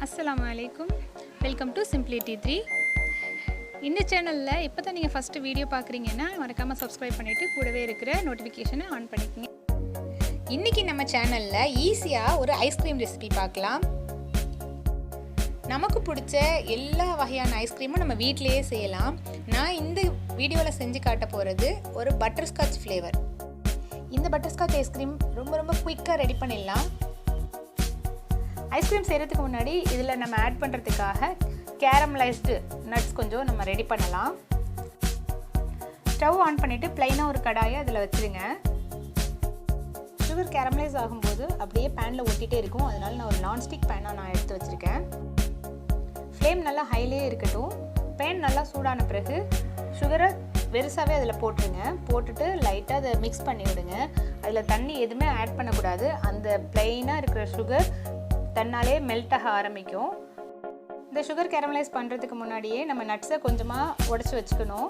அஸ்ஸலாமு அலைக்கும். Welcome to simplicity 3. இந்த சேனலில் இப்போ தான் நீங்கள் ஃபஸ்ட்டு வீடியோ பார்க்குறீங்கன்னா மறக்காமல் சப்ஸ்கிரைப் பண்ணிவிட்டு கூடவே இருக்கிற நோட்டிஃபிகேஷனை ஆன் பண்ணிக்கோங்க. இன்றைக்கி நம்ம சேனலில் ஈஸியாக ஒரு ஐஸ்கிரீம் ரெசிபி பார்க்கலாம். நமக்கு பிடிச்ச எல்லா வகையான ஐஸ்கிரீமும் நம்ம வீட்டிலையே செய்யலாம். நான் இந்த வீடியோவில் செஞ்சு காட்ட போகிறது ஒரு பட்டர்ஸ்காட்ச் ஃப்ளேவர். இந்த பட்டர்ஸ்காட்ச் ஐஸ்கிரீம் ரொம்ப குயிக்காக ரெடி பண்ணிடலாம். ஐஸ்கிரீம் செய்கிறதுக்கு முன்னாடி இதில் நம்ம ஆட் பண்ணுறதுக்காக கேரமலைஸ்டு நட்ஸ் கொஞ்சம் நம்ம ரெடி பண்ணலாம். ஸ்டவ் ஆன் பண்ணிவிட்டு ப்ளைனாக ஒரு கடாயை அதில் வச்சுருங்க. சுகர் கேரமலைஸ் ஆகும்போது அப்படியே பேனில் ஒட்டிகிட்டே இருக்கும். அதனால நான் ஒரு நான்ஸ்டிக் பேனாக நான் எடுத்து வச்சுருக்கேன். ஃப்ளேம் நல்லா ஹைலேயே இருக்கட்டும். பேன் நல்லா சூடான பிறகு சுகரை வெறுசாகவே அதில் போட்டுருங்க. போட்டுட்டு லைட்டாக அதை மிக்ஸ் பண்ணி விடுங்க. அதில் தண்ணி எதுவுமே ஆட் பண்ணக்கூடாது. அந்த ப்ளைனாக இருக்கிற சுகர் தன்னாலே மெல்ட் ஆக ஆரம்பிக்கும். இந்த சுகர் கேரமலைஸ் பண்ணுறதுக்கு முன்னாடியே நம்ம நட்ஸை கொஞ்சமாக உடச்சி வச்சுக்கணும்.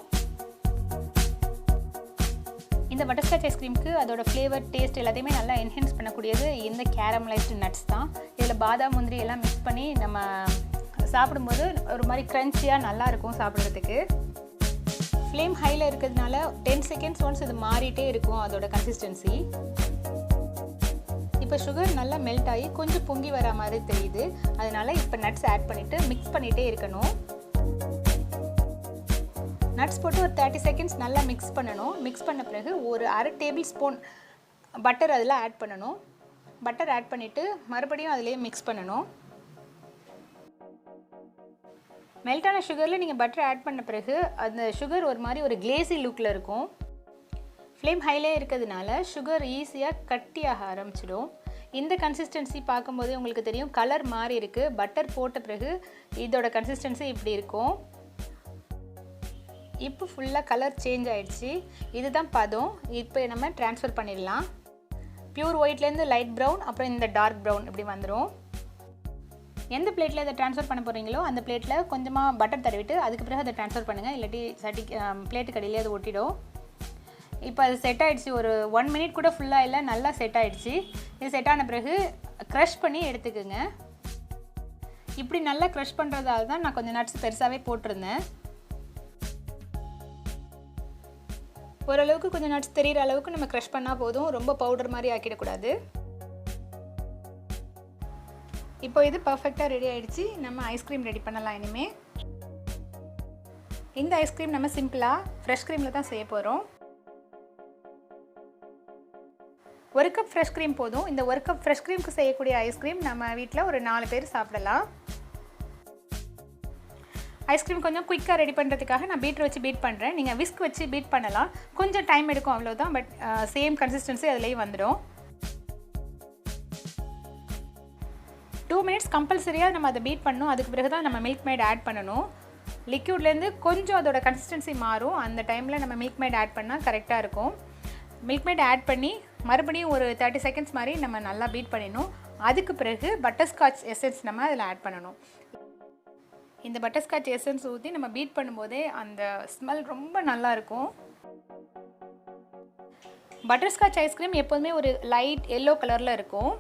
இந்த பட்டர்ஸ்காட்ச் ஐஸ்கிரீமுக்கு அதோட ஃப்ளேவர் டேஸ்ட் எல்லாத்தையுமே நல்லா என்ஹான்ஸ் பண்ணக்கூடியது இந்த கேரமலைஸ்டு நட்ஸ் தான். இதில் பாதாம் முந்திரி எல்லாம் மிக்ஸ் பண்ணி நம்ம சாப்பிடும்போது ஒரு மாதிரி க்ரன்ச்சியாக நல்லாயிருக்கும் சாப்பிட்றதுக்கு. ஃப்ளேம் ஹையில் இருக்கிறதுனால 10 செகண்ட்ஸ் ஒன்ஸ் இது மாறிட்டே இருக்கும் அதோட கன்சிஸ்டன்சி. இப்போ சுகர் நல்லா மெல்ட் ஆகி கொஞ்சம் பொங்கி வர மாதிரி தெரியுது. அதனால் இப்போ நட்ஸ் ஆட் பண்ணிவிட்டு மிக்ஸ் பண்ணிகிட்டே இருக்கணும். நட்ஸ் போட்டு ஒரு 30 செகண்ட்ஸ் நல்லா மிக்ஸ் பண்ணணும். மிக்ஸ் பண்ண பிறகு ஒரு அரை டேபிள் ஸ்பூன் பட்டர் அதில் ஆட் பண்ணணும். பட்டர் ஆட் பண்ணிவிட்டு மறுபடியும் அதிலே மிக்ஸ் பண்ணணும். மெல்ட்டான சுகரில் நீங்கள் பட்டர் ஆட் பண்ண பிறகு அந்த சுகர் ஒரு மாதிரி ஒரு கிளேசி லுக்கில் இருக்கும். ஃப்ளேம் ஹைலே இருக்கிறதுனால சுகர் ஈஸியாக கட்டியாக ஆரம்பிச்சிடும். இந்த கன்சிஸ்டன்சி பார்க்கும்போதே உங்களுக்கு தெரியும், கலர் மாறி இருக்குது. பட்டர் போட்ட பிறகு இதோட கன்சிஸ்டன்சி இப்படி இருக்கும். இப்போ ஃபுல்லாக கலர் சேஞ்ச் ஆகிடுச்சு. இதுதான் பதம். இப்போ நம்ம ட்ரான்ஸ்ஃபர் பண்ணிடலாம். பியூர் ஒயிட்லேருந்து லைட் ப்ரௌன், அப்புறம் இந்த டார்க் ப்ரௌன் இப்படி வந்துடும். எந்த பிளேட்டில் இதை ட்ரான்ஸ்ஃபர் பண்ண போகிறீங்களோ அந்த பிளேட்டில் கொஞ்சமாக பட்டர் தடவிட்டு அதுக்கு பிறகு அதை ட்ரான்ஸ்ஃபர் பண்ணுங்கள். இல்லாட்டி பிளேட்டுக்கு அடியிலே அது ஒட்டிடும். இப்போ அது செட் ஆகிடுச்சு. ஒரு 1 மினிட் கூட ஃபுல்லாக இல்லை, நல்லா செட் ஆகிடுச்சு. இது செட் ஆன பிறகு க்ரஷ் பண்ணி எடுத்துக்குங்க. இப்படி நல்லா க்ரஷ் பண்ணுறதால தான் நான் கொஞ்சம் நட்ஸ் பெருசாகவே போட்டிருந்தேன். ஓரளவுக்கு கொஞ்சம் நட்ஸ் தெரிகிற அளவுக்கு நம்ம க்ரஷ் பண்ணால் போதும். ரொம்ப பவுடர் மாதிரி ஆக்கிடக்கூடாது. இப்போ இது பர்ஃபெக்டாக ரெடி ஆகிடுச்சு. நம்ம ஐஸ்கிரீம் ரெடி பண்ணலாம். இனிமேல் இந்த ஐஸ்கிரீம் நம்ம சிம்பிளாக ஃப்ரெஷ் க்ரீமில் தான் செய்ய போகிறோம். 1 கப் ஃப்ரெஷ் க்ரீம் போதும். இந்த 1 கப் ஃப்ரெஷ் க்ரீமுக்கு செய்யக்கூடிய ஐஸ்கிரீம் நம்ம வீட்டில் ஒரு 4 பேர் சாப்பிடலாம். ஐஸ்கிரீம் கொஞ்சம் குயிக்காக ரெடி பண்ணுறதுக்காக நான் பீட்டர் வச்சு பீட் பண்ணுறேன். நீங்கள் விஸ்க் வச்சு பீட் பண்ணலாம். கொஞ்சம் டைம் எடுக்கும், அவ்வளோதான். பட் சேம் கன்சிஸ்டன்சி அதுலேயும் வந்துடும். 2 மினிட்ஸ் கம்பல்சரியாக நம்ம அதை பீட் பண்ணணும். அதுக்கு பிறகு தான் நம்ம மில்க் மேட் ஆட் பண்ணணும். லிக்யூட்லேருந்து கொஞ்சம் அதோட கன்சிஸ்டன்சி மாறும். அந்த டைமில் நம்ம மில்க் மேட் ஆட் பண்ணால் கரெக்டாக இருக்கும். மில்க் மேட் ஆட் பண்ணி மறுபடியும் ஒரு 30 செகண்ட்ஸ் மாதிரி நம்ம நல்லா பீட் பண்ணிடணும். அதுக்கு பிறகு பட்டர்ஸ்காட்ச் எசன்ஸ் நம்ம அதில் ஆட் பண்ணணும். இந்த பட்டர்ஸ்காட்ச் எசன்ஸ் ஊற்றி நம்ம பீட் பண்ணும்போதே அந்த ஸ்மெல் ரொம்ப நல்லாயிருக்கும். பட்டர்ஸ்காட்ச் ஐஸ்கிரீம் எப்போதுமே ஒரு லைட் எல்லோ கலரில் இருக்கும்.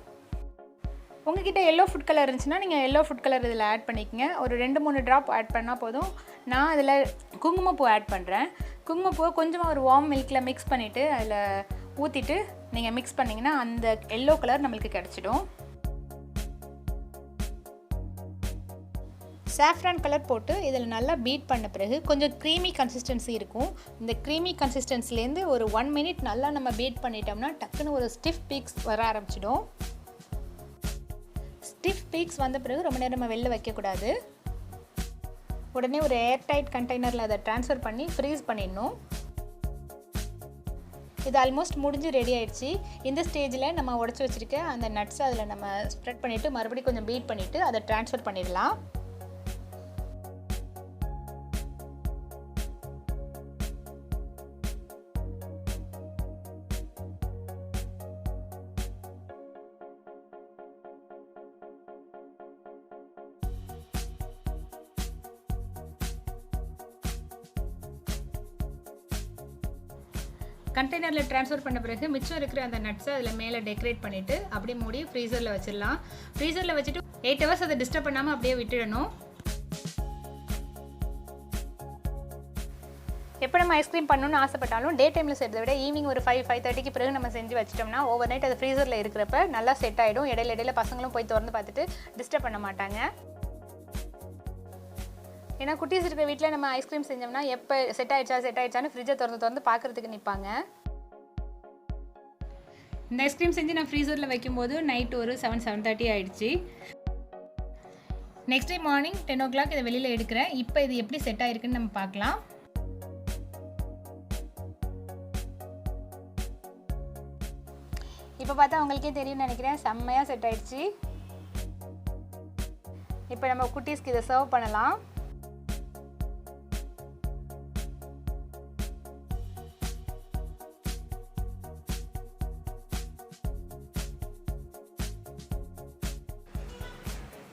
உங்ககிட்ட எல்லோ ஃபுட் கலர் இருந்துச்சுன்னா நீங்கள் எல்லோ ஃபுட் கலர் இதில் ஆட் பண்ணிக்கங்க. ஒரு 2-3 ட்ராப் ஆட் பண்ணால் போதும். நான் அதில் குங்குமப்பூ ஆட் பண்ணுறேன். குங்குமப்பூவை கொஞ்சமாக ஒரு வார்ம் மில்கில் மிக்ஸ் பண்ணிவிட்டு அதில் ஊற்றிட்டு நீங்கள் மிக்ஸ் பண்ணிங்கன்னா அந்த எல்லோ கலர் நம்மளுக்கு கிடச்சிடும். சாஃப்ரான் கலர் போட்டு இதில் நல்லா பீட் பண்ண பிறகு கொஞ்சம் க்ரீமி கன்சிஸ்டன்சி இருக்கும். இந்த க்ரீமி கன்சிஸ்டன்சிலேருந்து ஒரு 1 மினிட் நல்லா நம்ம பீட் பண்ணிட்டோம்னா டக்குன்னு ஒரு ஸ்டிஃப் பீக்ஸ் வர ஆரம்பிச்சிடும். ஸ்டிஃப் பீக்ஸ் வந்த பிறகு ரொம்ப நேரம் நம்ம வெளில வைக்கக்கூடாது. உடனே ஒரு ஏர்டைட் கண்டெய்னரில் அதை ட்ரான்ஸ்ஃபர் பண்ணி ஃப்ரீஸ் பண்ணிடணும். இது ஆல்மோஸ்ட் முடிஞ்சு ரெடி ஆகிடுச்சு. இந்த ஸ்டேஜில் நம்ம உடச்சி வச்சுருக்க அந்த நட்ஸை அதில் நம்ம ஸ்ப்ரெட் பண்ணிவிட்டு மறுபடியும் கொஞ்சம் பீட் பண்ணிவிட்டு அதை ட்ரான்ஸ்ஃபர் பண்ணிடலாம். கண்டெய்னரில் ட்ரான்ஸ்ஃபர் பண்ண பிறகு மிச்சம் இருக்கிற அந்த நட்ஸை அதில் மேலே டெக்கரேட் பண்ணிவிட்டு அப்படியே மூடி ஃப்ரீசரில் வச்சிடலாம். ஃப்ரீசரில் வச்சுட்டு 8 hours அதை டிஸ்டர்ப் பண்ணாமல் அப்படியே விட்டுடணும். எப்போ நம்ம ஐஸ்கிரீம் பண்ணணும்னு ஆசைப்பட்டாலும் டே டைமில் செய்கிறத விட ஈவினிங் ஒரு 5-5:30க்கு பிறகு நம்ம செஞ்சு வச்சிட்டோம்னா ஓவர் நைட் அது ஃப்ரீசரில் இருக்கிறப்ப நல்லா செட் ஆகிடும். இடையில பசங்களும் போய் திறந்து பார்த்துட்டு டிஸ்டர்ப் பண்ண மாட்டாங்க. ஏன்னா குட்டீஸ் இருக்கிற வீட்டில் நம்ம ஐஸ்கிரீம் செஞ்சோம்னா எப்போ செட் ஆகிடுச்சான்னு ஃப்ரிட்ஜை திறந்து பார்க்குறதுக்கு நிற்பாங்க. இந்த ஐஸ்கிரீம் செஞ்சு நான் ஃப்ரீசரில் வைக்கும்போது நைட் ஒரு 7-7:30 ஆகிடுச்சு. நெக்ஸ்ட் டே மார்னிங் 10 o'clock இதை வெளியில் எடுக்கிறேன். இப்போ இது எப்படி செட் ஆகிருக்குன்னு நம்ம பார்க்கலாம். இப்போ பார்த்தா உங்களுக்கே தெரியும்னு நினைக்கிறேன், செம்மையாக செட் ஆகிடுச்சு. இப்போ நம்ம குட்டீஸ்க்கு இதை சர்வ் பண்ணலாம்.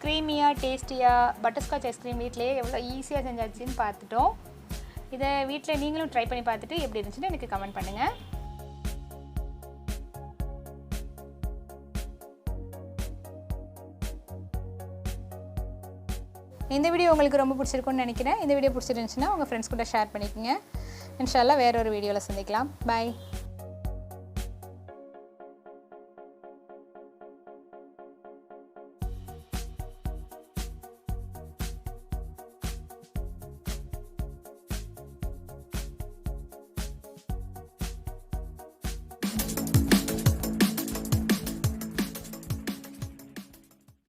க்ரீமியாக டேஸ்டியாக பட்டர்ஸ்காட்ச் ஐஸ்கிரீம் வீட்டிலேயே எவ்வளோ ஈஸியாக செஞ்சாச்சுன்னு பார்த்துட்டோம். இதை வீட்டில் நீங்களும் ட்ரை பண்ணி பார்த்துட்டு எப்படி இருந்துச்சுன்னு எனக்கு கமெண்ட் பண்ணுங்கள். இந்த வீடியோ உங்களுக்கு ரொம்ப பிடிச்சிருக்குன்னு நினைக்கிறேன். இந்த வீடியோ பிடிச்சிருந்துச்சுன்னா உங்கள் ஃப்ரெண்ட்ஸ் கூட ஷேர் பண்ணிக்கோங்க. இன்ஷா அல்லாஹ் வேற ஒரு வீடியோவில் சந்திக்கலாம். பாய்.